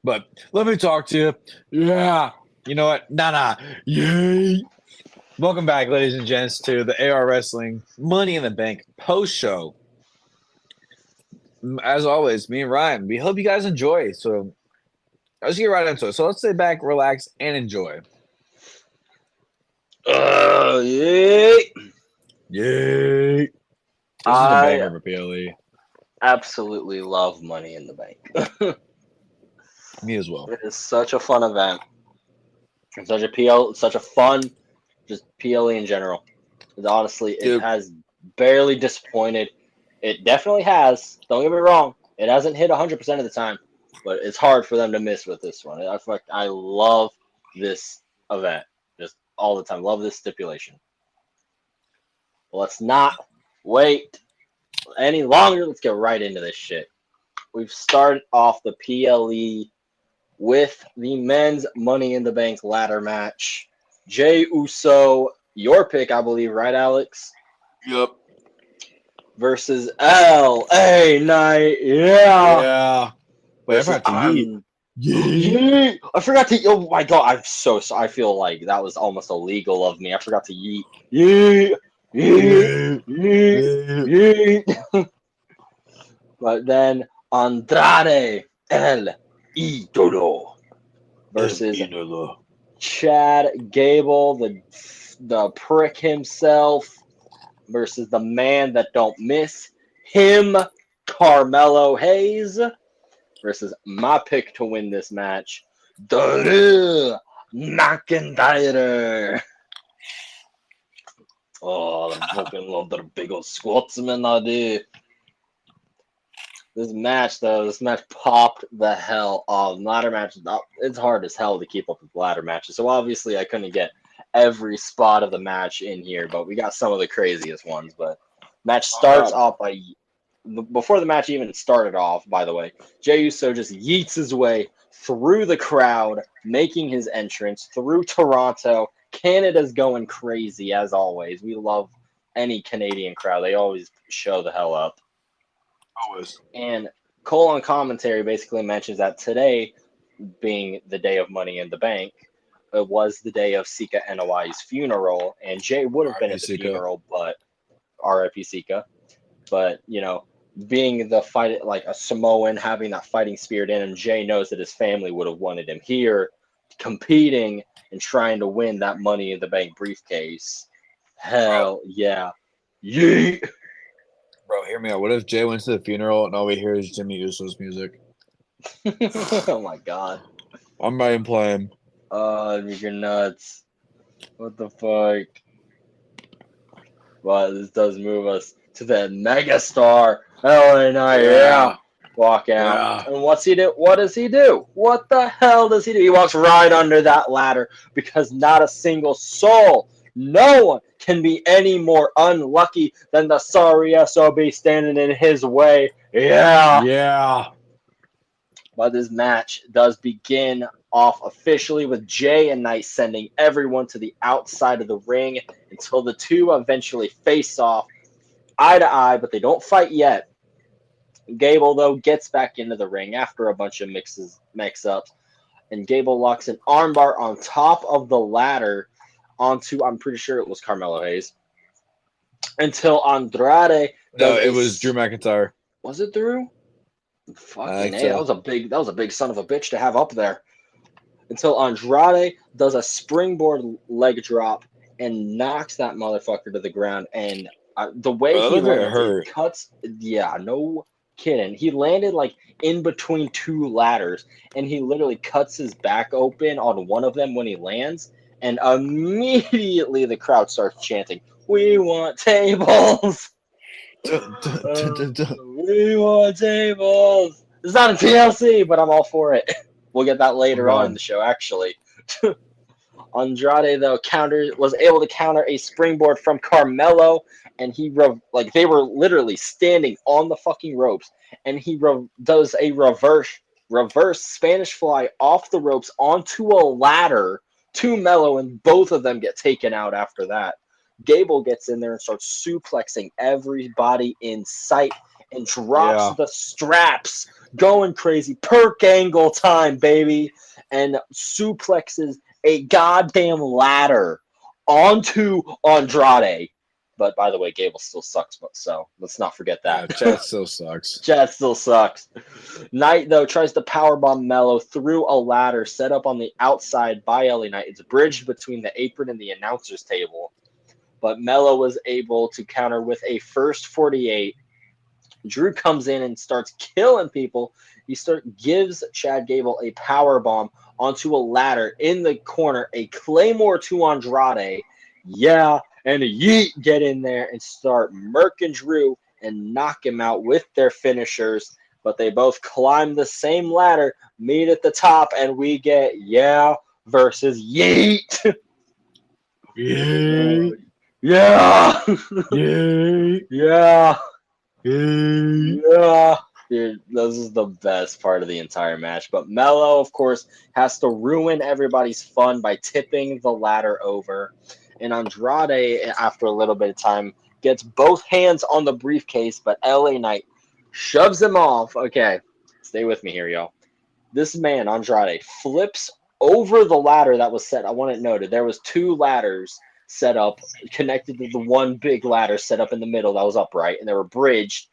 But let me talk to you. Yeah. You know what? Nah. Yay. Welcome back, ladies and gents, to the AR Wrestling Money in the Bank post show. As always, me and Ryan, we hope you guys enjoy. So let's get right into it. So let's sit back, relax, and enjoy. Yay! Yay. This is a I banger for PLE. absolutely love Money in the Bank. Me as well. It is such a fun event. It's such a fun, just PLE in general. Honestly, it Dude. has barely disappointed. It definitely has. Don't get me wrong. It hasn't hit 100% of the time, but it's hard for them to miss with this one. I love this event just all the time. Love this stipulation. Let's not wait any longer. Let's get right into this shit. We've started off the PLE with the men's Money in the Bank ladder match. Jey Uso, your pick, I believe, right, Alex? Yep. Versus LA Knight. Yeah. Wait, I Versus forgot to yeet. Yeet. I forgot to. Oh my god! I'm so. I feel like that was almost illegal of me. I forgot to yeet. Yeet. Yeet. Yeet. Yeet. But then Andrade El Idolo versus Chad Gable, the prick himself, versus the man that don't miss him, Carmelo Hayes, versus my pick to win this match, Drew McIntyre. Oh, I fucking love the big old Scotsman, I do. This match popped the hell off. Ladder match, it's hard as hell to keep up with ladder matches. So obviously I couldn't get every spot of the match in here, but we got some of the craziest ones. But match starts off by, before the match even started off, by the way, Jey Uso just yeets his way through the crowd, making his entrance through Toronto. Canada's going crazy as always. We love any Canadian crowd. They always show the hell up. Always. And Cole on commentary basically mentions that today, being the day of Money in the Bank, it was the day of Sika NOI's funeral, and Jay would have been at the funeral, but R.I.P. Sika. But, you know, being the fight, like a Samoan, having that fighting spirit in him, Jay knows that his family would have wanted him here, competing and trying to win that Money in the Bank briefcase. Hell yeah. Yeet! Bro, hear me out. What if Jay went to the funeral and all we hear is Jimmy Uso's music? Oh my god. I'm not even playing. You're nuts. What the fuck? But this does move us to the megastar. LA Knight, yeah. Walk out. Yeah. And what's he do? What does he do? What the hell does he do? He walks right under that ladder because not a single soul, no one can be any more unlucky than the sorry SOB standing in his way. Yeah. Yeah. But this match does begin off officially with Jay and Knight sending everyone to the outside of the ring until the two eventually face off eye to eye, but they don't fight yet. Gable, though, gets back into the ring after a bunch of mix-ups, and Gable locks an armbar on top of the ladder onto, I'm pretty sure it was Carmelo Hayes, until Andrade. No, it was Drew McIntyre. Was it Drew? Fucking hey, so. that was a big son of a bitch to have up there. Until Andrade does a springboard leg drop and knocks that motherfucker to the ground. And the way he landed, cuts, yeah, no kidding. He landed like in between two ladders, and he literally cuts his back open on one of them when he lands. And immediately the crowd starts chanting, "We want tables! We want tables!" It's not a TLC, but I'm all for it. We'll get that later on in the show, actually. Andrade, though, was able to counter a springboard from Carmelo, and they were literally standing on the fucking ropes, and he does a reverse Spanish fly off the ropes onto a ladder to Melo, and both of them get taken out after that. Gable gets in there and starts suplexing everybody in sight, and drops Yeah. the straps, going crazy. Perk angle time, baby. And suplexes a goddamn ladder onto Andrade. But by the way, Gable still sucks, so let's not forget Yeah, that. Chad still sucks. Chad still sucks. Knight, though, tries to powerbomb Mello through a ladder set up on the outside by LA Knight. It's bridged between the apron and the announcer's table. But Mello was able to counter with a first 48. Drew comes in and starts killing people. Gives Chad Gable a power bomb onto a ladder in the corner, a claymore to Andrade. Yeah, and a yeet get in there and start murking Drew and knock him out with their finishers. But they both climb the same ladder, meet at the top, and we get versus yeet. Yay! Yeah. Yay! Yeah. Yay! Yeah. Dude, this is the best part of the entire match. But Mello, of course, has to ruin everybody's fun by tipping the ladder over. And Andrade, after a little bit of time, gets both hands on the briefcase, but LA Knight shoves him off. Okay, stay with me here, y'all. This man, Andrade, flips over the ladder that was set. I want it noted. There was 2 ladders set up, connected to the one big ladder set up in the middle that was upright, and they were bridged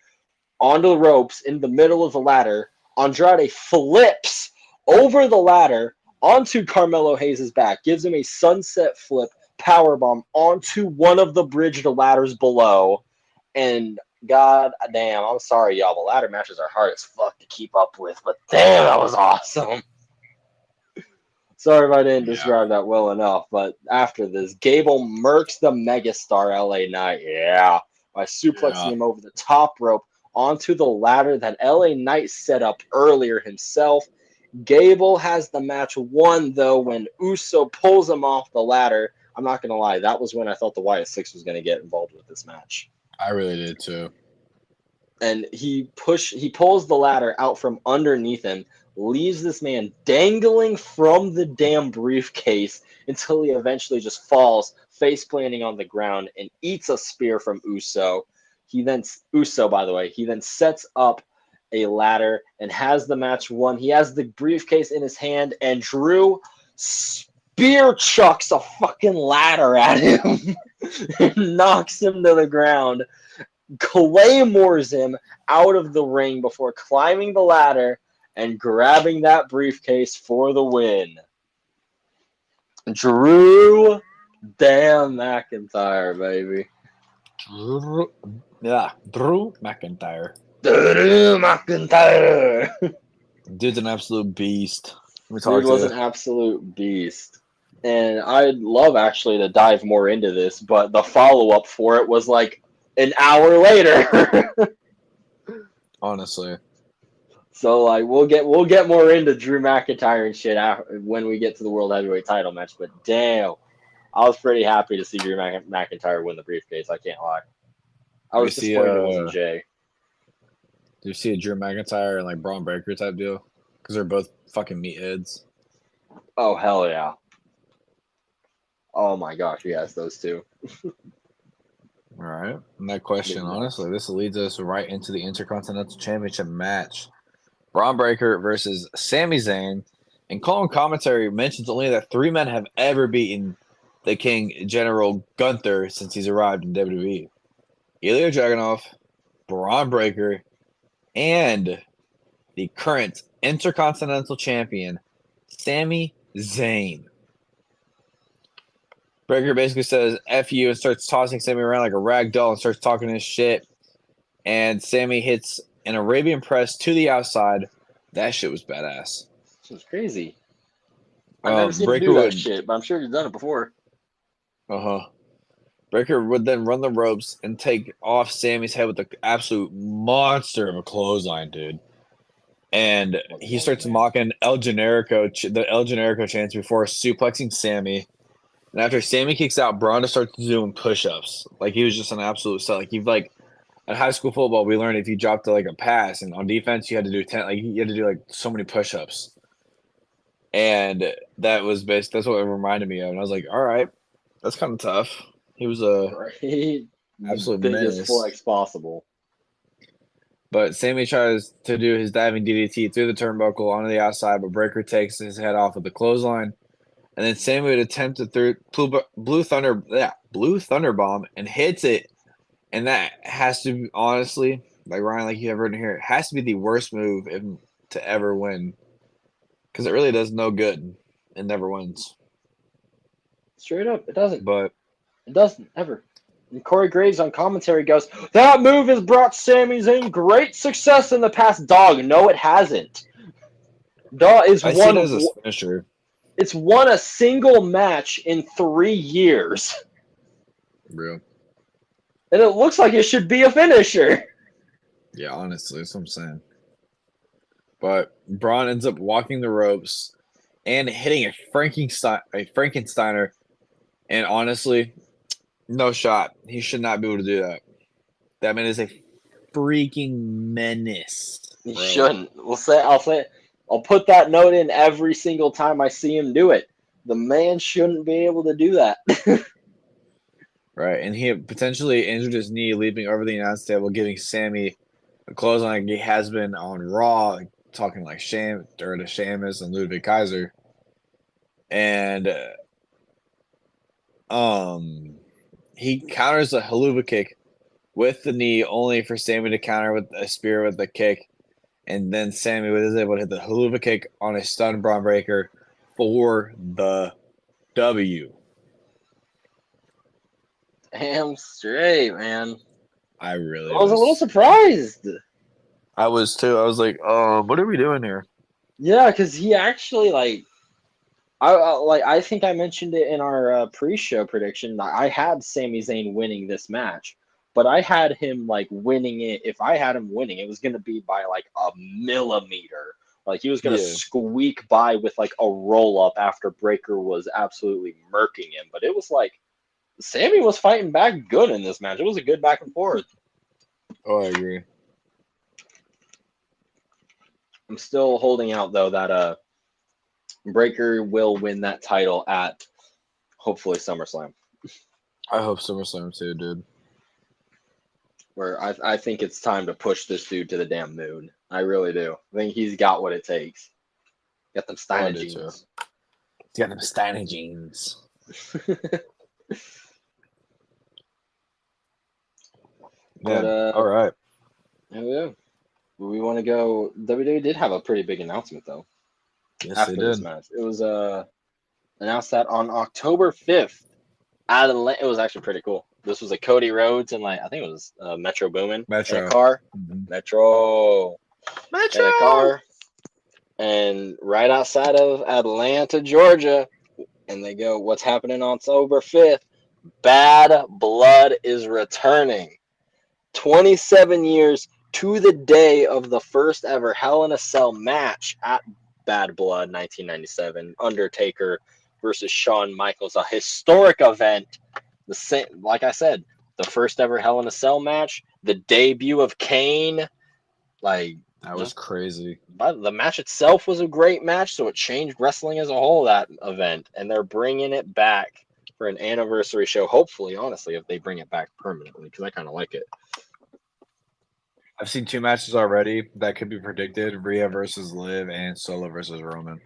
onto the ropes in the middle of the ladder. Andrade flips over the ladder onto Carmelo Hayes' back, gives him a sunset flip powerbomb onto one of the bridged ladders below. And god damn, I'm sorry, y'all, but ladder matches are hard as fuck to keep up with, but damn, that was awesome. Sorry if I didn't describe that well enough, but after this, Gable murks the megastar LA Knight, by suplexing him over the top rope onto the ladder that LA Knight set up earlier himself. Gable has the match won, though, when Uso pulls him off the ladder. I'm not going to lie, that was when I thought the Wyatt Six was going to get involved with this match. I really did too. And he pulls the ladder out from underneath him, leaves this man dangling from the damn briefcase until he eventually just falls, face planting on the ground, and eats a spear from Uso. Uso, by the way, he then sets up a ladder and has the match won. He has the briefcase in his hand, and Drew spear chucks a fucking ladder at him and knocks him to the ground. Claymores him out of the ring before climbing the ladder and grabbing that briefcase for the win. Drew damn McIntyre, baby. Drew McIntyre. Drew McIntyre. Dude's an absolute beast. Dude was an absolute beast. And I'd love actually to dive more into this, but the follow-up for it was like an hour later. Honestly. So like we'll get more into Drew McIntyre and shit when we get to the World Heavyweight title match. But damn, I was pretty happy to see Drew McIntyre win the briefcase. I can't lie. I was disappointed it wasn't Jay. Do you see a Drew McIntyre and like Braun Breaker type deal? Because they're both fucking meatheads. Oh hell yeah! Oh my gosh, yes, those two. All right. And that question, honestly, this leads us right into the Intercontinental Championship match. Braun Breaker versus Sami Zayn. And Colin Commentary mentions only that 3 men have ever beaten the King General Gunther since he's arrived in WWE. Ilya Dragunov, Braun Breaker, and the current Intercontinental Champion, Sami Zayn. Breaker basically says F you and starts tossing Sami around like a rag doll and starts talking his shit. And Sami hits an Arabian press to the outside. That shit was badass. This was crazy. I've never seen him do that shit, but I'm sure he's done it before. Breaker would then run the ropes and take off Sami's head with the absolute monster of a clothesline, dude. And he starts mocking the El Generico chants before suplexing Sami. And after Sami kicks out, Braun starts doing push-ups. Like, he was just an absolute stud. Like, at high school football, we learned if you dropped like a pass, and on defense, you had to do 10. Like, you had to do like so many push-ups. And that was that's what it reminded me of. And I was like, all right, that's kind of tough. He was a absolute biggest menace. flex possible. But Sammy tries to do his diving DDT through the turnbuckle onto the outside, but Breaker takes his head off with the clothesline. And then Sammy would attempt to through Blue Thunder Bomb and hits it. And that has to be, honestly, like Ryan, like you have written here, it has to be the worst move to ever win. Because it really does no good. It never wins. Straight up, it doesn't. But it doesn't ever. And Corey Graves on commentary goes, "That move has brought Sami Zayn great success in the past." Dog, no, it hasn't. Dog is I see it as a finisher. It's won a single match in 3 years. Real. And it looks like it should be a finisher. Yeah, honestly, that's what I'm saying. But Braun ends up walking the ropes and hitting a Frankensteiner. And honestly, no shot. He should not be able to do that. That man is a freaking menace. He shouldn't. I'll put that note in every single time I see him do it. The man shouldn't be able to do that. Right, and he potentially injured his knee leaping over the announce table, giving Sammy a clothesline like he has been on Raw, talking like Sheamus and Ludwig Kaiser. And he counters a haluva kick with the knee, only for Sammy to counter with a spear with the kick. And then Sammy was able to hit the haluva kick on a stun Braun Breaker for the W. Damn straight, man. I really was a little surprised. I was too. I was like, what are we doing here? Yeah, because he actually I think I mentioned it in our pre-show prediction. I had Sami Zayn winning this match, but I had him winning it. If I had him winning, it was going to be by a millimeter. Like he was going to squeak by with a roll up after Breaker was absolutely murking him. But it was Sammy was fighting back good in this match. It was a good back and forth. Oh, I agree. I'm still holding out though that Breaker will win that title at hopefully SummerSlam. I hope SummerSlam too, dude. Where I think it's time to push this dude to the damn moon. I really do. I think he's got what it takes. Got them Steiner jeans. He's got them Steiner jeans. But all right. Yeah. We want to go. WWE did have a pretty big announcement though. Yes, after they did. This match, it was announced that on October 5th, out of Atlanta. It was actually pretty cool. This was a Cody Rhodes and I think it was Metro Boomin in a car. Mm-hmm. Metro in a car, and right outside of Atlanta, Georgia, and they go, "What's happening on October 5th? Bad Blood is returning. 27 years to the day of the first ever Hell in a Cell match at Bad Blood 1997. Undertaker versus Shawn Michaels, a historic event. The same, like I said, the first ever Hell in a Cell match, the debut of Kane. That was crazy. But the match itself was a great match, so it changed wrestling as a whole, that event, and they're bringing it back for an anniversary show. Hopefully, honestly, if they bring it back permanently, because I kind of like it. I've seen 2 matches already that could be predicted: Rhea versus Liv and Solo versus Roman.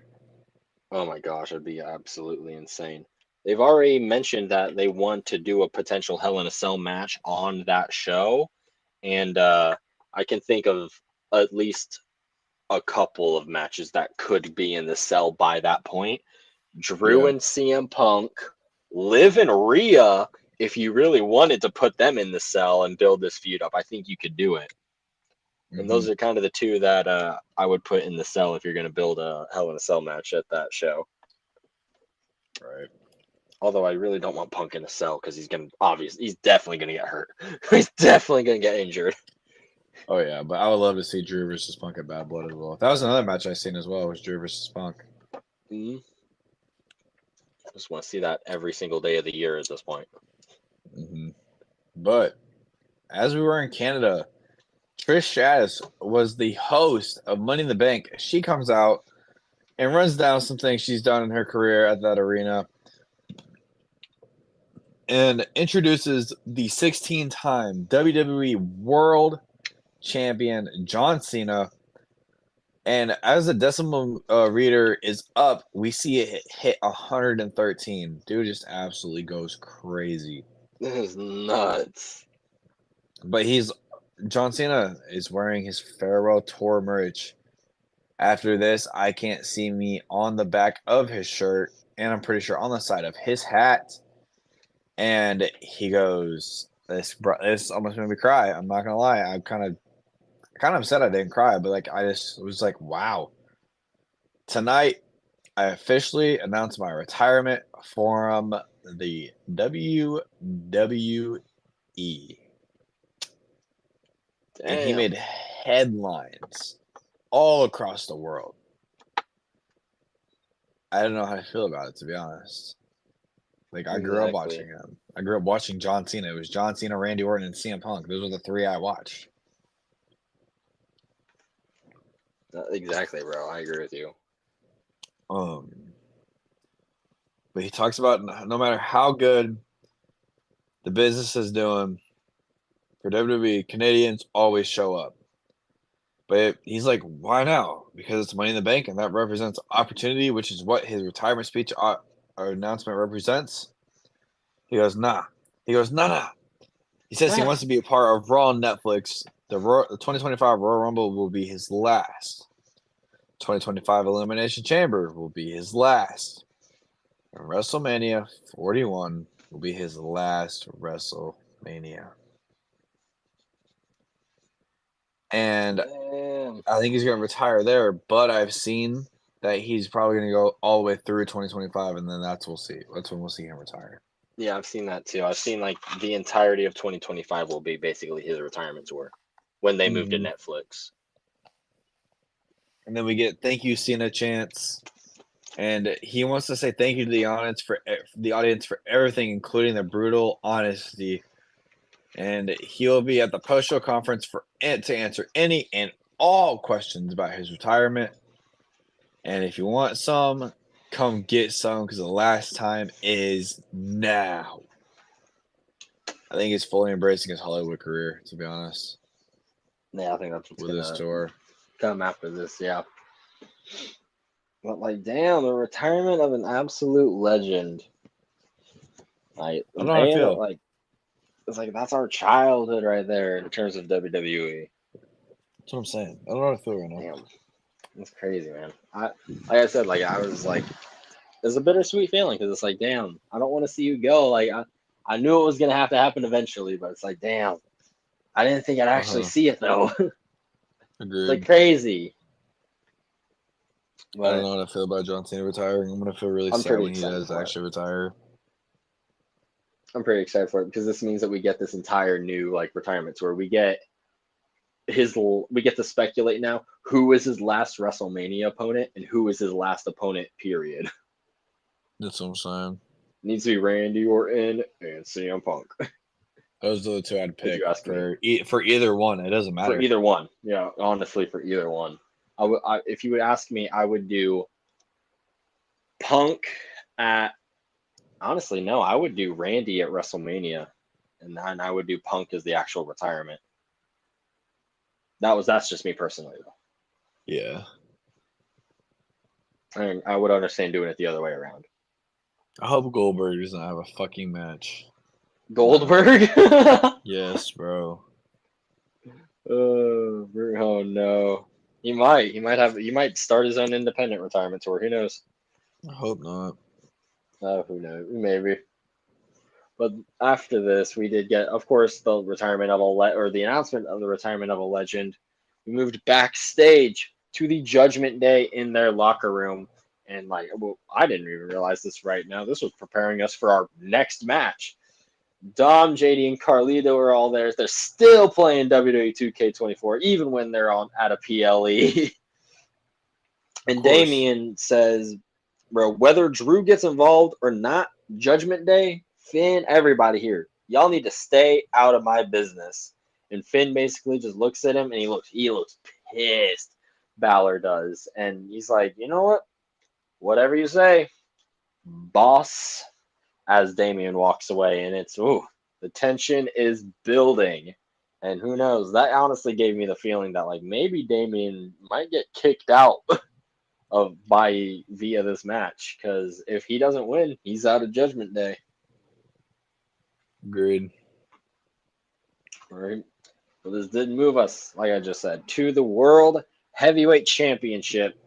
Oh my gosh, it'd be absolutely insane. They've already mentioned that they want to do a potential Hell in a Cell match on that show, and I can think of at least a couple of matches that could be in the cell by that point. Drew and CM Punk, Liv and Rhea. If you really wanted to put them in the cell and build this feud up, I think you could do it. And those are kind of the 2 that I would put in the cell if you're going to build a Hell in a Cell match at that show. Right. Although I really don't want Punk in a cell because he's definitely going to get hurt. He's definitely going to get injured. Oh yeah, but I would love to see Drew versus Punk at Bad Blood as well. That was another match I seen as well. Was Drew versus Punk. I just want to see that every single day of the year at this point. But as we were in Canada, Trish Stratus was the host of Money in the Bank. She comes out and runs down some things she's done in her career at that arena and introduces the 16-time WWE World champion John Cena. And as the decimal reader is up, we see it hit 113. Dude just absolutely goes crazy. This is nuts. But John Cena is wearing his farewell tour merch. After this, I can't see me on the back of his shirt, and I'm pretty sure on the side of his hat. And he goes, "This almost made me cry. I'm not gonna lie. I'm kind of upset I didn't cry, but like I just was like, wow. Tonight, I officially announced my retirement from the WWE." And he Damn. made headlines all across the world. I don't know how to feel about it, to be honest. Like, I grew up watching him. I grew up watching John Cena. It was John Cena, Randy Orton, and CM Punk. Those were the three I watched. Exactly, bro. I agree with you. But he talks about no matter how good the business is doing for WWE, Canadians always show up. But he's like, why now? Because it's Money in the Bank, and that represents opportunity, which is what his retirement speech or announcement represents. He goes, nah. He goes, nah. He says he wants to be a part of Raw on Netflix. The 2025 Royal Rumble will be his last. 2025 Elimination Chamber will be his last. And WrestleMania 41 will be his last WrestleMania. And I think he's going to retire there, but I've seen that he's probably going to go all the way through 2025, and then that's when we'll see him retire. Yeah, I've seen that too. I've seen like the entirety of 2025 will be basically his retirement tour when they move to Netflix. And then we get thank you, Cena chants. And he wants to say thank you to the audience for everything, including the brutal honesty. And he'll be at the post-show conference to answer any and all questions about his retirement. And if you want some, come get some, because the last time is now. I think he's fully embracing his Hollywood career, to be honest. Yeah, I think that's what's with this tour. Come after this, yeah. But like, damn, the retirement of an absolute legend. Like, I don't know how I feel. Like, it's like that's our childhood right there in terms of WWE. That's what I'm saying. I don't know how I feel right now. Damn, that's crazy, man. Like I said, like I was like, it's a bittersweet feeling because it's like, damn, I don't want to see you go. Like I knew it was gonna have to happen eventually, but it's like, damn, I didn't think I'd actually see it though. Agreed. It's like crazy. But I don't know how I feel about John Cena retiring. I'm gonna feel really sad when he does actually retire. I'm pretty excited for it because this means that we get this entire new like retirement tour. We get to speculate now who is his last WrestleMania opponent and who is his last opponent, period. That's what I'm saying. Needs to be Randy Orton and CM Punk. Those are the two I'd pick for either one. It doesn't matter. For either one. Yeah, honestly, for either one. If you would ask me, I would do Punk at... Honestly, no, I would do Randy at WrestleMania, and then I would do Punk as the actual retirement. That's just me personally, though. Yeah. I would understand doing it the other way around. I hope Goldberg doesn't have a fucking match. Goldberg? Yes, bro. Oh no. He might start his own independent retirement tour. Who knows? I hope not. Who knows? Maybe. But after this, we did get, of course, the retirement of the announcement of the retirement of a legend. We moved backstage to the Judgment Day in their locker room, and I didn't even realize this right now. This was preparing us for our next match. Dom, JD, and Carlito are all there. They're still playing WWE 2K24, even when they're at a PLE. And Damian says, bro, whether Drew gets involved or not, Judgment Day, Finn, everybody here, y'all need to stay out of my business. And Finn basically just looks at him, and he looks pissed. Balor does. And he's like, you know what? Whatever you say, boss. As Damian walks away, and the tension is building And who knows? That honestly gave me the feeling that like maybe Damian might get kicked out via this match, because if he doesn't win, he's out of Judgment Day. Agreed. Right. But this didn't move us, like I just said, to the World Heavyweight Championship.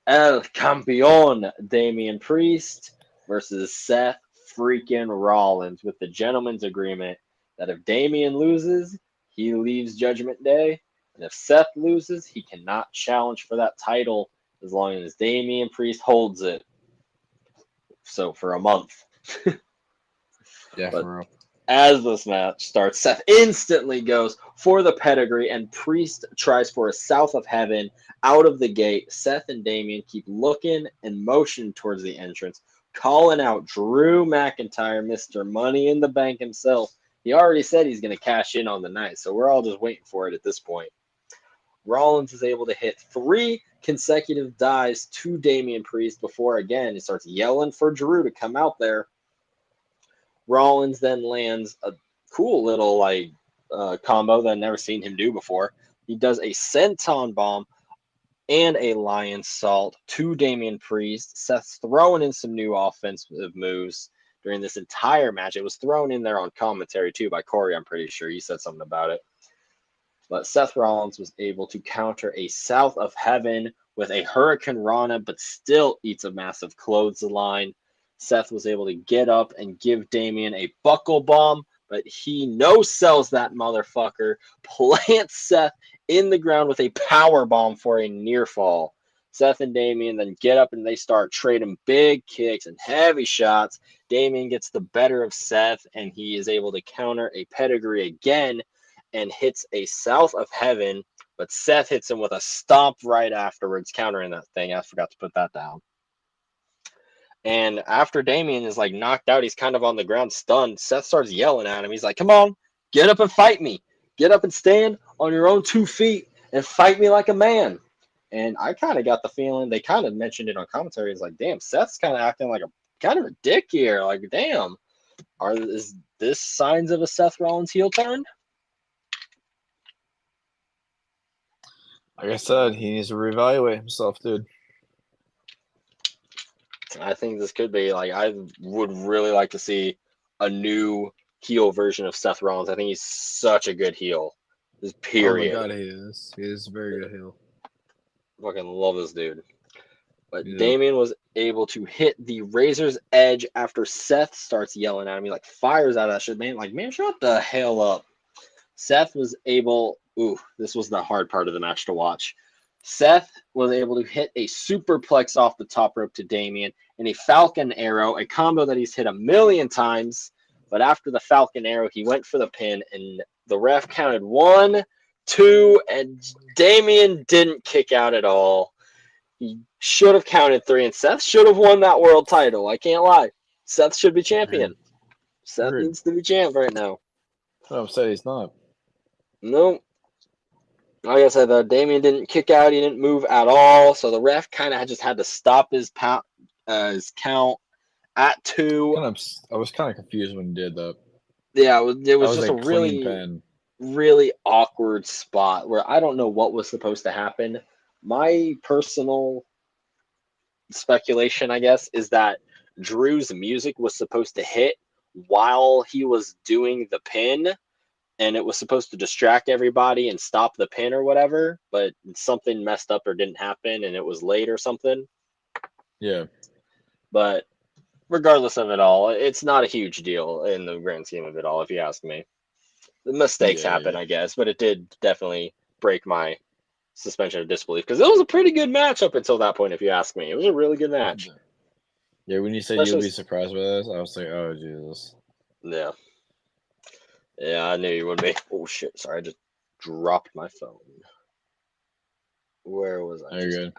El Campeón Damian Priest versus Seth freaking Rollins, with the gentleman's agreement that if Damian loses, he leaves Judgment Day, and if Seth loses, he cannot challenge for that title as long as Damian Priest holds it. So for a month. Yeah, But for real. as this match starts, Seth instantly goes for the pedigree, and Priest tries for a South of Heaven out of the gate. Seth and Damian keep looking and motion towards the entrance, calling out Drew McIntyre, Mr. Money in the Bank himself. He already said he's going to cash in on the night, so we're all just waiting for it at this point. Rollins is able to hit 3 consecutive dives to Damian Priest before, again, he starts yelling for Drew to come out there. Rollins then lands a cool little combo that I've never seen him do before. He does a senton bomb and a lion salt to Damian Priest. Seth's throwing in some new offensive moves during this entire match. It was thrown in there on commentary too by Corey, I'm pretty sure. He said something about it. But Seth Rollins was able to counter a South of Heaven with a Hurricane Rana, but still eats a massive clothesline. Seth was able to get up and give Damian a buckle bomb, but he no-sells that motherfucker, plants Seth in the ground with a power bomb for a near fall. Seth and Damian then get up and they start trading big kicks and heavy shots. Damian gets the better of Seth, and he is able to counter a pedigree again and hits a South of Heaven, but Seth hits him with a stomp right afterwards, countering that thing. I forgot to put that down. And after Damian is like knocked out, he's kind of on the ground stunned. Seth starts yelling at him. He's like, come on, get up and fight me. Get up and stand on your own 2 feet and fight me like a man. And I kind of got the feeling, they kind of mentioned it on commentary. It's like, damn, Seth's kind of acting like a kind of a dick here. Like, damn, is this signs of a Seth Rollins heel turn? Like I said, he needs to reevaluate himself, dude. I think this could be like, I would really like to see a new heel version of Seth Rollins. I think he's such a good heel. Just period. Oh my god, he is. He is a very good heel. Fucking love this dude. But Yeah. Damian was able to hit the Razor's Edge after Seth starts yelling at him. He like fires out of that shit, man. Like, man, shut the hell up. Seth was able, this was the hard part of the match to watch. Seth was able to hit a superplex off the top rope to Damian and a Falcon Arrow, a combo that he's hit 1,000,000 times. But after the Falcon Arrow, he went for the pin, and the ref counted 1, 2, and Damian didn't kick out at all. He should have counted 3, and Seth should have won that world title. I can't lie. Seth should be champion. Seth needs to be champ right now. I'm upset he's not. Nope. Like I said, Damian didn't kick out. He didn't move at all. So the ref kind of just had to stop his count at 2. I was kind of confused when he did that. Yeah, it was just a pen. really awkward spot where I don't know what was supposed to happen. My personal speculation, I guess, is that Drew's music was supposed to hit while he was doing the pin, and it was supposed to distract everybody and stop the pin or whatever, but something messed up or didn't happen, and it was late or something. Yeah. But regardless of it all, it's not a huge deal in the grand scheme of it all, if you ask me. The mistakes happen, I guess, but it did definitely break my suspension of disbelief, because it was a pretty good match up until that point, if you ask me. It was a really good match. Yeah, when you said you'll be surprised by this, I was like, oh, Jesus. Yeah. Yeah, I knew you would be. Oh, shit. Sorry, I just dropped my phone. Where was I? You're good.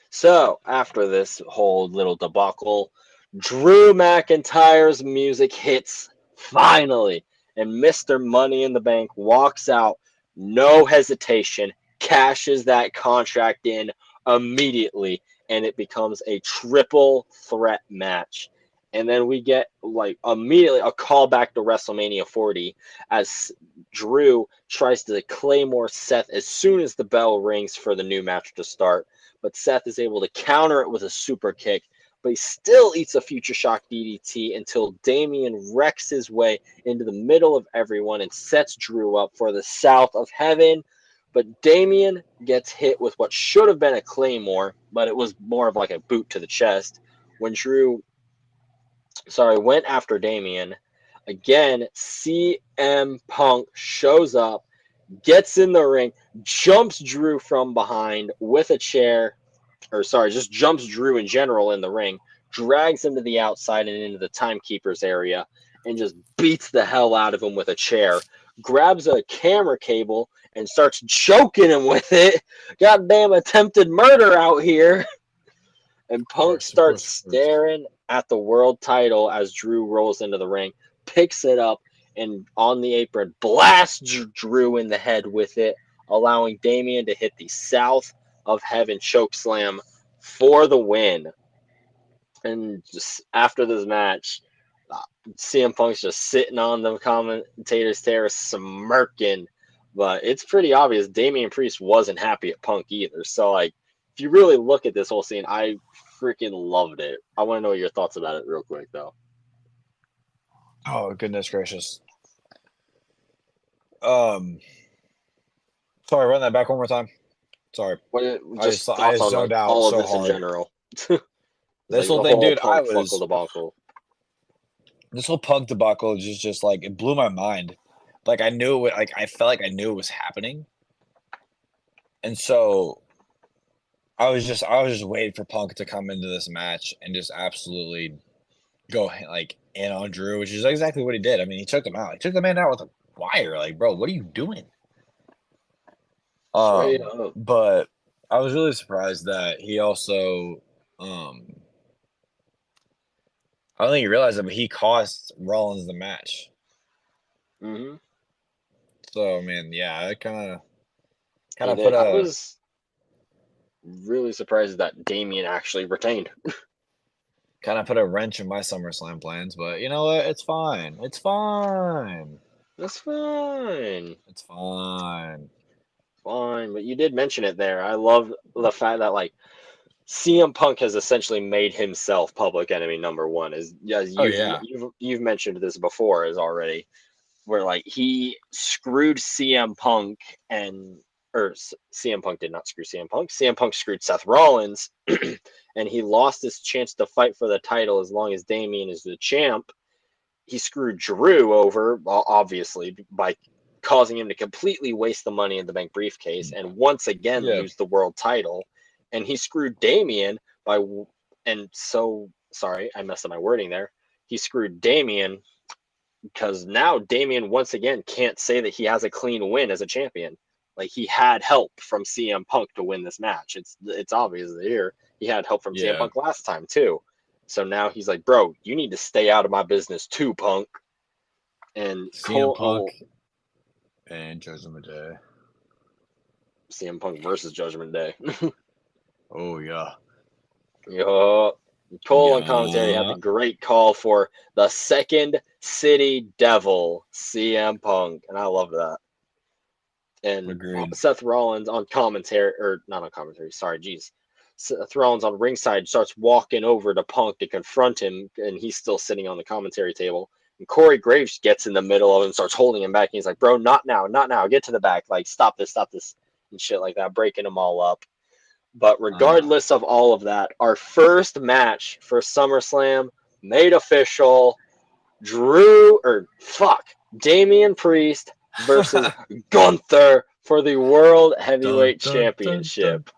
So, after this whole little debacle, Drew McIntyre's music hits finally, and Mr. Money in the Bank walks out, no hesitation, cashes that contract in immediately, and it becomes a triple threat match. And then we get like immediately a callback to WrestleMania 40 as Drew tries to claymore Seth as soon as the bell rings for the new match to start. But Seth is able to counter it with a super kick, but he still eats a future shock DDT until Damian wrecks his way into the middle of everyone and sets Drew up for the South of Heaven. But Damian gets hit with what should have been a claymore, but it was more of like a boot to the chest when Drew went after Damian. Again, CM Punk shows up, gets in the ring, jumps Drew from behind with a chair, just jumps Drew in general in the ring, drags him to the outside and into the timekeeper's area, and just beats the hell out of him with a chair. Grabs a camera cable and starts choking him with it. Goddamn attempted murder out here. And Punk starts staring at the world title as Drew rolls into the ring, picks it up, and on the apron blasts Drew in the head with it, allowing Damian to hit the South of Heaven chokeslam for the win. And just after this match, CM Punk's just sitting on the commentator's chair smirking. But it's pretty obvious Damian Priest wasn't happy at Punk either. So, like, if you really look at this whole scene, I freaking loved it. I want to know your thoughts about it real quick, though. Oh, goodness gracious. Sorry, run that back one more time. Sorry. Just I zoned out all of so this hard. in general. This whole thing, dude, this whole Punk debacle just like, it blew my mind. Like, I knew it, like, I felt like I knew it was happening. And so I was just waiting for Punk to come into this match and just absolutely go like in on Drew, which is exactly what he did. I mean, he took him out. He took the man out with a wire. Like, bro, what are you doing? But I was really surprised that he also I don't think he realized it, but he cost Rollins the match. Mm-hmm. So, man, yeah, it kind of I put a. was really surprised that Damian actually retained. Kind of put a wrench in my SummerSlam plans, but you know what? It's fine. It's fine. That's fine. It's fine. Fine, but you did mention it there. I love the fact that like CM Punk has essentially made himself public enemy number one. You've mentioned this before as already, where like he screwed CM Punk CM Punk did not screw CM Punk. CM Punk screwed Seth Rollins, and he lost his chance to fight for the title as long as Damian is the champ. He screwed Drew over, obviously, by causing him to completely waste the Money in the Bank briefcase and once again lose the world title. And he screwed Damian sorry, I messed up my wording there. He screwed Damian because now Damian once again can't say that he has a clean win as a champion. Like, he had help from CM Punk to win this match. It's obvious here. He had help from CM Punk last time too. So now he's like, bro, you need to stay out of my business too, Punk. And CM Punk and Judgment Day. CM Punk versus Judgment Day. Oh, yeah. Cole on commentary had the great call for the Second City Devil, CM Punk. And I love that. And Agreed. Seth Rollins on commentary, or not on commentary, sorry, geez. Seth Rollins on ringside starts walking over to Punk to confront him, and he's still sitting on the commentary table. And Corey Graves gets in the middle of him and starts holding him back. And he's like, bro, not now, get to the back. Like, stop this, and shit like that, breaking them all up. But regardless of all of that, our first match for SummerSlam made official, Damian Priest versus Gunther for the World Heavyweight Championship.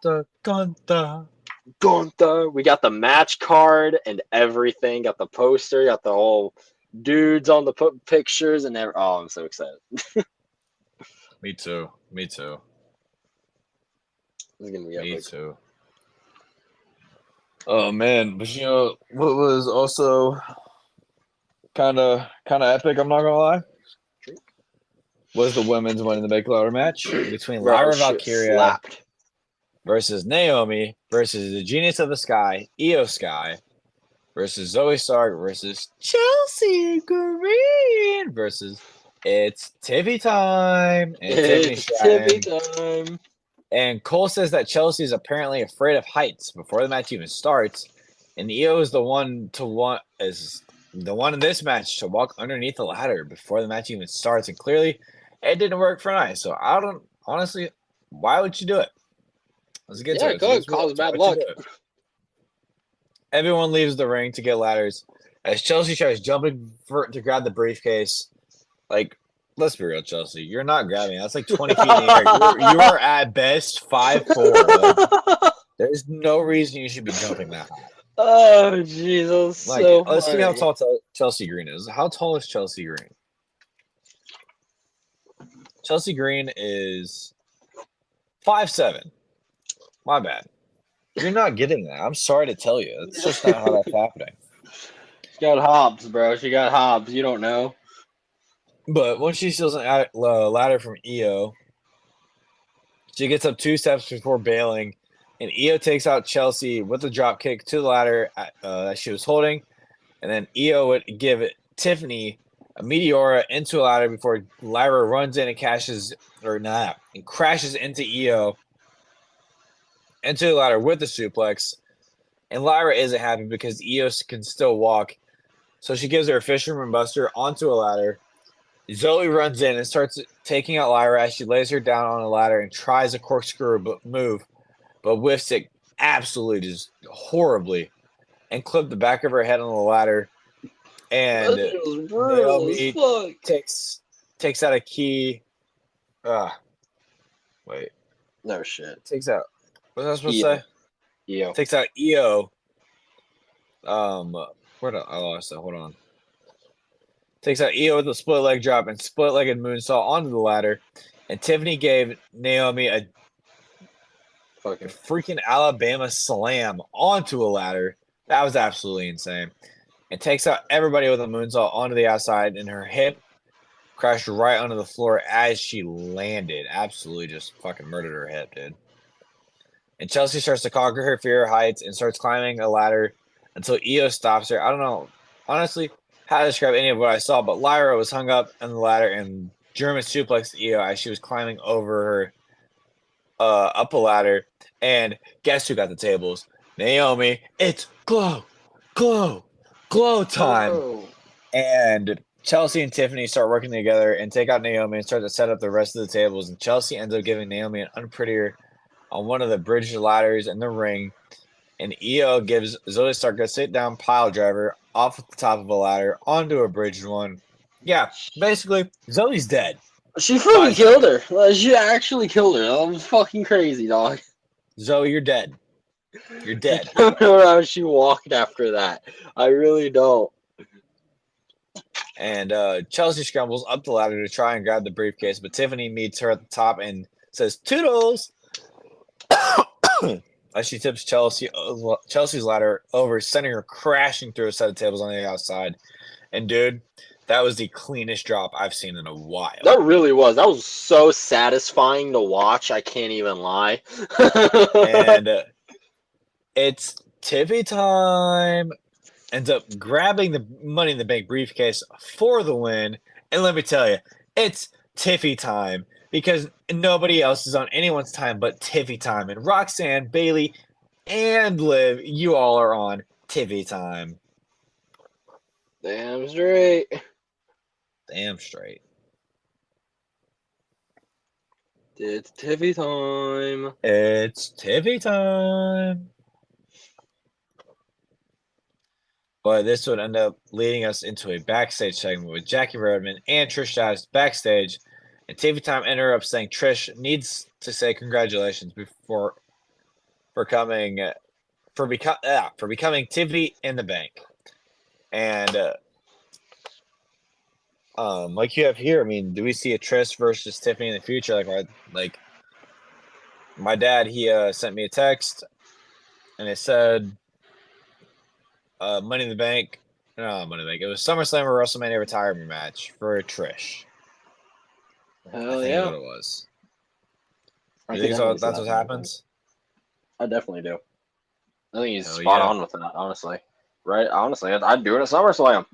Gunther. We got the match card and everything. Got the poster. Got the whole dudes on the pictures and oh, I'm so excited. Me too. This is gonna be epic. Me too. Oh man, but you know what was also kind of epic? I'm not gonna lie. Was the women's Money in the Bank ladder match between Lyra Valkyria versus Naomi versus the Genius of the Sky, Io Sky, versus Zoe Stark versus Chelsea Green versus it's Tiffy time and Tiffany It's Tiffy Stratton. time. And Cole says that Chelsea is apparently afraid of heights before the match even starts, and Io is the one in this match to walk underneath the ladder before the match even starts. And clearly, it didn't work for Nia. So I don't honestly, why would you do it? Let's get to it. Go ahead, cause bad luck. Everyone leaves the ring to get ladders as Chelsea tries jumping to grab the briefcase. Like, let's be real, Chelsea. You're not grabbing it. That's like 20 feet in the air. You are at best 5'4". Like, there's no reason you should be jumping that high. Oh, Jesus. Like, so let's see how funny. tall Chelsea Green is. How tall is Chelsea Green? Chelsea Green is 5'7". My bad. You're not getting that. I'm sorry to tell you. That's just not how that's happening. She got Hobbs, bro. She got Hobbs. You don't know. But once she steals a ladder from Io, she gets up 2 steps before bailing, and Io takes out Chelsea with a drop kick to the ladder that she was holding, and then Io would give Tiffany a Meteora into a ladder before Lyra runs in and crashes into Io into the ladder with the suplex, and Lyra isn't happy because Io can still walk, so she gives her a Fisherman Buster onto a ladder. Zoe runs in and starts taking out Lyra as she lays her down on a ladder and tries a corkscrew move, but whiffs it absolutely just horribly and clipped the back of her head on the ladder. And Naomi takes out a key. Wait. No shit. Takes out. What was I supposed to say? Io. Takes out Io. Where did I lost it? Hold on. Takes out Io with a split leg drop and split legged moonsault onto the ladder. And Tiffany gave Naomi a freaking Alabama slam onto a ladder. That was absolutely insane. And takes out everybody with a moonsault onto the outside, and her hip crashed right onto the floor as she landed. Absolutely just fucking murdered her hip, dude. And Chelsea starts to conquer her fear of heights and starts climbing a ladder until Io stops her. I don't know, honestly, how to describe any of what I saw, but Lyra was hung up on the ladder and German suplexed Io as she was climbing over her up a ladder. And guess who got the tables? Naomi. It's glow time. Oh. And Chelsea and Tiffany start working together and take out Naomi and start to set up the rest of the tables. And Chelsea ends up giving Naomi an unprettier on one of the bridge ladders in the ring. And Io gives Zoe Stark a sit-down pile driver off the top of a ladder onto a bridge one. Yeah, basically, Zoe's dead. She freaking killed her. She actually killed her. That was fucking crazy, dog. Zoe, you're dead. You're dead. I don't know how she walked after that. I really don't. And Chelsea scrambles up the ladder to try and grab the briefcase, but Tiffany meets her at the top and says, "Toodles!" as she tips Chelsea's ladder over, sending her crashing through a set of tables on the outside. And, dude, that was the cleanest drop I've seen in a while. That really was. That was so satisfying to watch. I can't even lie. And it's Tiffy time. Ends up grabbing the Money in the Bank briefcase for the win. And let me tell you, it's Tiffy time because nobody else is on anyone's time but Tiffy time. And Roxanne, Bailey, and Liv, you all are on Tiffy time. Damn straight. Damn straight. It's Tiffy time. It's Tiffy time. But this would end up leading us into a backstage segment with Jackie Rodman and Trish Stratus backstage. And Tiffy time interrupts saying Trish needs to say congratulations for becoming Tiffy in the Bank. And like you have here, I mean, do we see a Trish versus Tiffany in the future? Like my dad, he sent me a text, and it said, Money in the Bank. No, Money in the Bank. It was SummerSlam or WrestleMania retirement match for Trish. Hell I think yeah. what it was. You think so? That's what happens? I definitely do. I think he's spot on with that, honestly. right? Honestly, I'd do it at SummerSlam.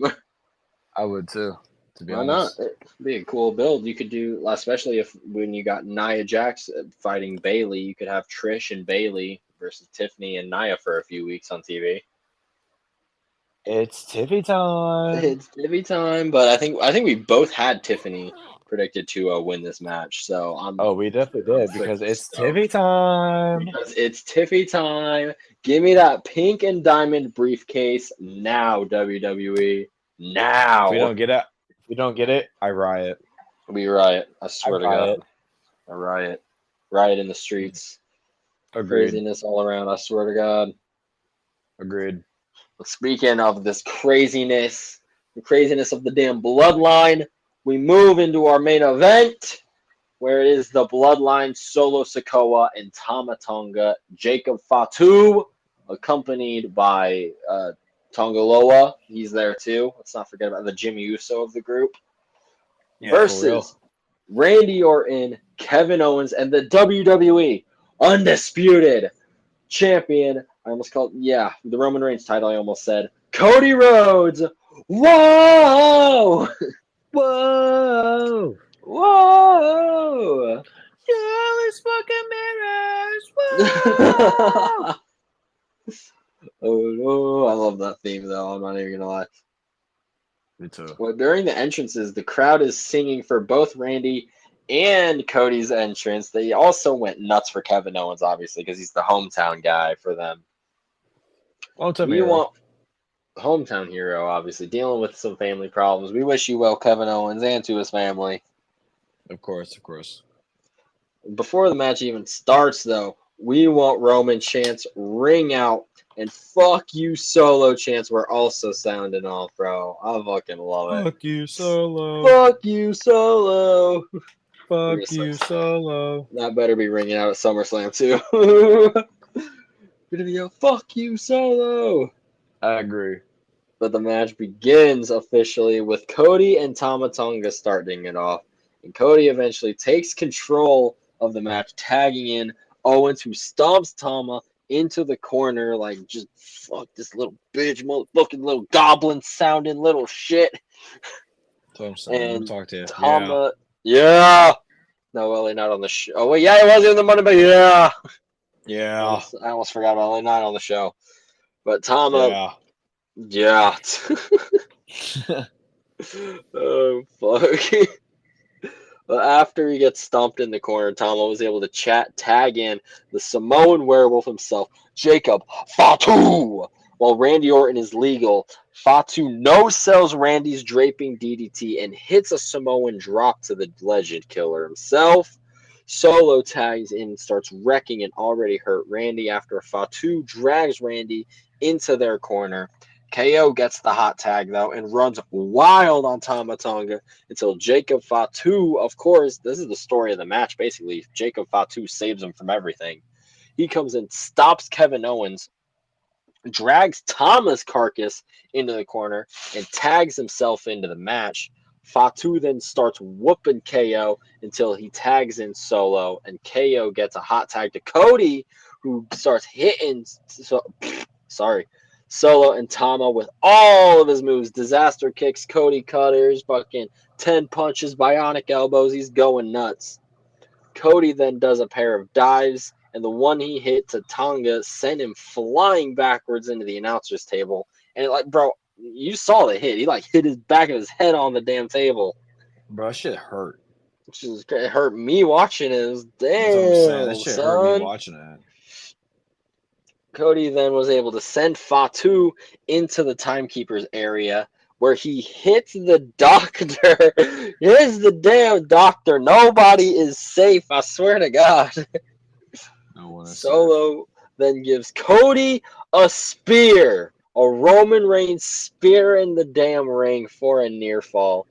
I would too, to be Why not? honest. It'd be a cool build. You could do, especially if when you got Nia Jax fighting Bailey, you could have Trish and Bailey versus Tiffany and Nia for a few weeks on TV. It's Tiffy time. It's Tiffany time, but I think we both had Tiffany predicted to win this match. So Oh, we definitely did because it's Tiffy time. Because it's Tiffy time. Give me that pink and diamond briefcase now, WWE. Now. If we don't get it, I riot. We riot. I swear to riot. God. A riot. Riot in the streets. Agreed. Craziness all around. I swear to God. Agreed. But speaking of this craziness, the craziness of the damn bloodline, we move into our main event, where it is the Bloodline, Solo Sikoa and Tama Tonga, Jacob Fatu, accompanied by Tongaloa. He's there too. Let's not forget about the Jimmy Uso of the group. Yeah, for real. Versus Randy Orton, Kevin Owens, and the WWE Undisputed Champion. I almost called, the Roman Reigns title, I almost said. Cody Rhodes. Whoa! Whoa! Whoa! Jealous fucking mirrors. Whoa! Oh no, I love that theme though, I'm not even gonna lie. Me too. Well, during the entrances, the crowd is singing for both Randy and Cody's entrance. They also went nuts for Kevin Owens, obviously, because he's the hometown guy for them. We want hometown hero, obviously, dealing with some family problems. We wish you well, Kevin Owens, and to his family. Of course, of course. Before the match even starts, though, we want Roman chants ring out, and fuck you Solo chants were also sounding off, bro. I fucking love it. Fuck you, Solo. Fuck you, Solo. Fuck you, Solo. That better be ringing out at SummerSlam, too. Gonna be a fuck you, Solo. I agree. But the match begins officially with Cody and Tama Tonga starting it off. And Cody eventually takes control of the match, tagging in Owens, who stomps Tama into the corner like, just fuck this little bitch, motherfucking little goblin sounding little shit. And talk to you. Tama, yeah. No, LA Knight on the show. Oh, wait, yeah, it was in the Monday, but yeah. Yeah. I almost forgot about LA Knight on the show. But Tama, yeah. Oh, fuck. But after he gets stomped in the corner, Tama was able to tag in the Samoan werewolf himself, Jacob Fatu. While Randy Orton is legal, Fatu no-sells Randy's draping DDT and hits a Samoan drop to the legend killer himself. Solo tags in and starts wrecking an already hurt Randy after Fatu drags Randy into their corner. KO gets the hot tag, though, and runs wild on Tama Tonga until Jacob Fatu, of course, this is the story of the match, basically. Jacob Fatu saves him from everything. He comes in, stops Kevin Owens, drags Tama's carcass into the corner, and tags himself into the match. Fatu then starts whooping KO until he tags in Solo, and KO gets a hot tag to Cody, who starts hitting Solo and Tama with all of his moves. Disaster kicks, Cody cutters, fucking 10 punches, bionic elbows. He's going nuts. Cody then does a pair of dives, and the one he hit to Tonga sent him flying backwards into the announcer's table. And bro, you saw the hit. He hit his back of his head on the damn table. Bro, that shit hurt. It hurt me watching it. It was, damn, that shit hurt me watching it. Cody then was able to send Fatu into the timekeeper's area where he hits the doctor. Here's the damn doctor. Nobody is safe. I swear to God. Solo then gives Cody a spear. A Roman Reigns spear in the damn ring for a near fall.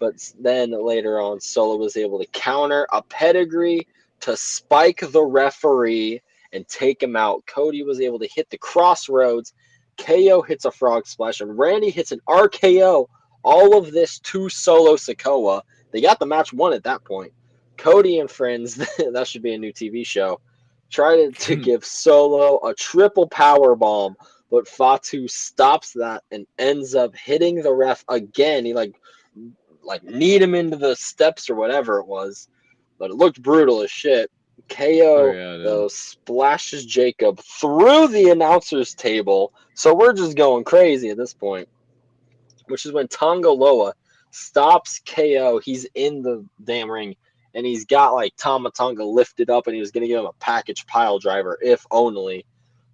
But then later on, Solo was able to counter a pedigree to spike the referee and take him out. Cody was able to hit the crossroads. KO hits a frog splash, and Randy hits an RKO. All of this to Solo Sikoa. They got the match won at that point. Cody and friends, that should be a new TV show, tried to give Solo a triple power bomb but Fatu stops that and ends up hitting the ref again. He like kneed him into the steps or whatever it was, but it looked brutal as shit. KO though splashes Jacob through the announcer's table, so we're just going crazy at this point. Which is when Tonga Loa stops KO. He's in the damn ring, and he's got like Tama Tonga lifted up, and he was gonna give him a package pile driver if only.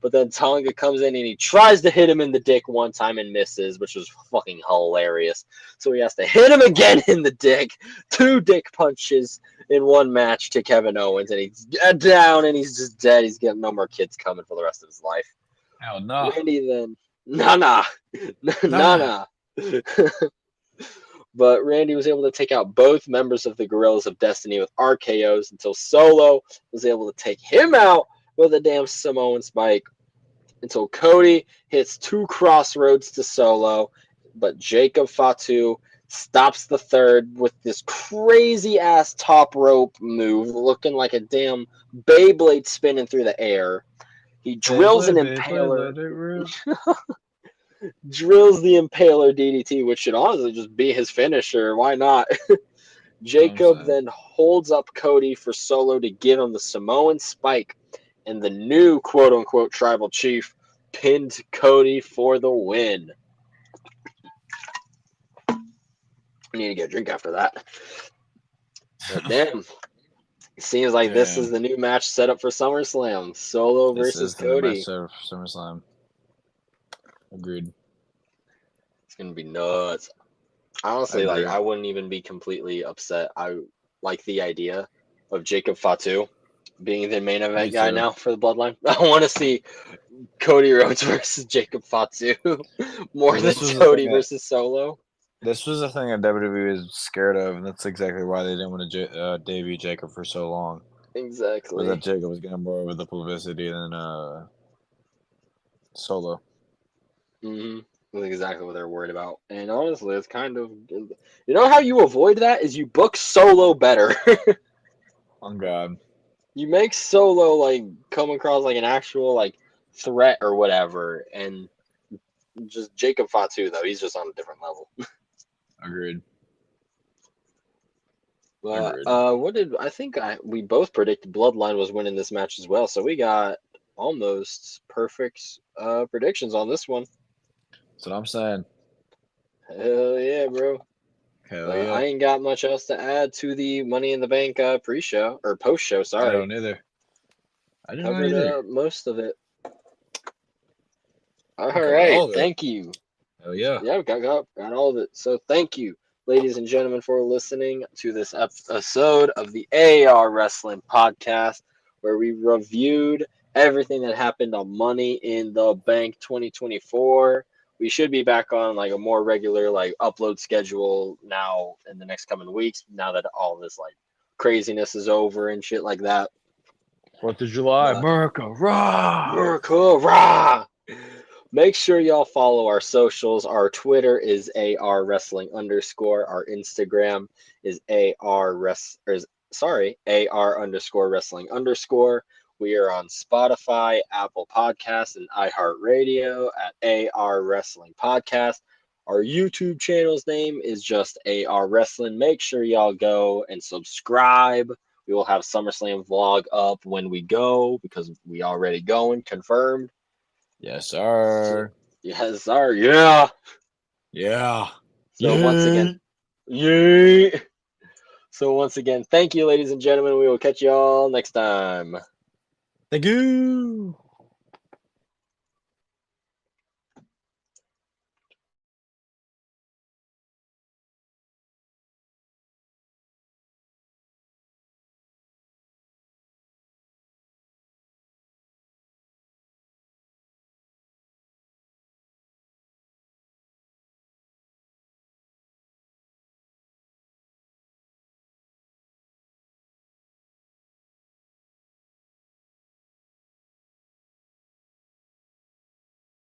But then Tonga comes in and he tries to hit him in the dick one time and misses, which was fucking hilarious. So he has to hit him again in the dick. 2 dick punches in one match to Kevin Owens, and he's down and he's just dead. He's got no more kids coming for the rest of his life. Hell no. Randy then, nah. But Randy was able to take out both members of the Gorillas of Destiny with RKOs until Solo was able to take him out with a damn Samoan spike. Until Cody hits 2 crossroads to Solo, but Jacob Fatu stops the third with this crazy ass top rope move, looking like a damn Beyblade spinning through the air. He drills an Impaler. Drills the Impaler DDT, which should honestly just be his finisher. Why not? Jacob then holds up Cody for Solo to give him the Samoan spike, and the new quote-unquote tribal chief pinned Cody for the win. I need to get a drink after that. But damn. Seems like this is the new match set up for SummerSlam. Solo versus Cody. This is the match set for SummerSlam. Agreed. It's gonna be nuts. Honestly, like I wouldn't even be completely upset. I like the idea of Jacob Fatu being the main event guy now for the Bloodline. I want to see Cody Rhodes versus Jacob Fatu more than Cody versus Solo. This was the thing that WWE was scared of, and that's exactly why they didn't want to debut Jacob for so long. Exactly. Was that Jacob was getting more with the publicity than Solo. Mm-hmm. That's exactly what they're worried about. And honestly, it's kind of... You know how you avoid that? Is you book Solo better. On God. You make Solo, like, come across like an actual, like, threat or whatever. And just Jacob Fatu, though, he's just on a different level. Agreed. What did... I think we both predicted Bloodline was winning this match as well. So we got almost perfect predictions on this one. That's what I'm saying. Hell yeah, bro. Hell yeah. I ain't got much else to add to the Money in the Bank pre-show or post-show. Sorry. I don't either. I didn't covered either. Most of it. All right. Thank you. Hell yeah. Yeah, got all of it. So thank you, ladies and gentlemen, for listening to this episode of the AR Wrestling Podcast, where we reviewed everything that happened on Money in the Bank 2024. We should be back on like a more regular like upload schedule now in the next coming weeks, now that all this like craziness is over and shit like that. 4th of July, America, rah! America, rah! Make sure y'all follow our socials. Our Twitter is AR Wrestling _. Our Instagram is AR Wrestling _. We are on Spotify, Apple Podcasts, and iHeartRadio at AR Wrestling Podcast. Our YouTube channel's name is just AR Wrestling. Make sure y'all go and subscribe. We will have SummerSlam vlog up when we go because we already going, confirmed. Yes, sir. Yes, sir. Yeah. Yeah. So once again, yeah. So once again, thank you, ladies and gentlemen. We will catch you all next time. Thank you.